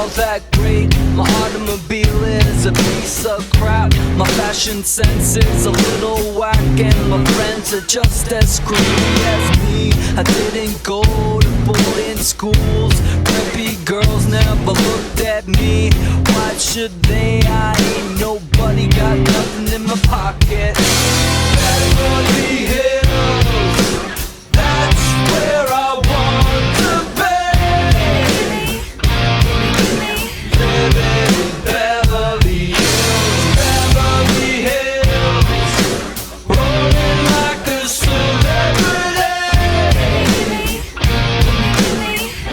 all that great. My automobile is a piece of crap. My fashion sense is a little whack, and my friends are just as screwy as me. I didn't go to boarding schools. Preppy girls never looked at me. Why should they? I ain't nobody, got nothing in my pocket. Beverly Hills, that's where I want to be. Living in Beverly Hills, Beverly Hills, rolling like a celebrity.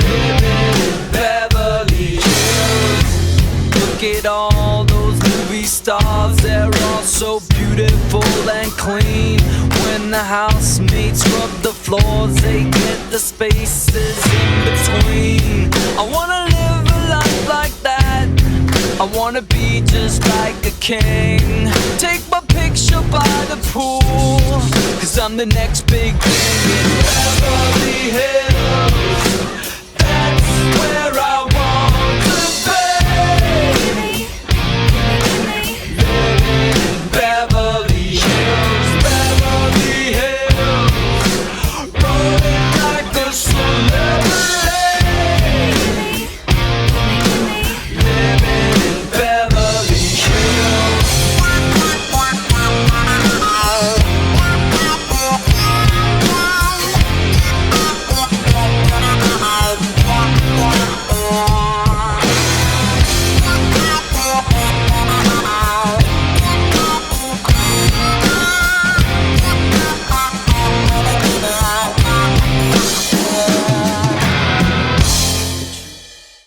Living in Beverly Hills. Look at all those movie stars, they're all so beautiful and clean. When the housemates rub the floors, they get the spaces in between. I wanna live a life like that. I wanna be just like a king. Take my picture by the pool, 'cause I'm the next big thing in Beverly Hills.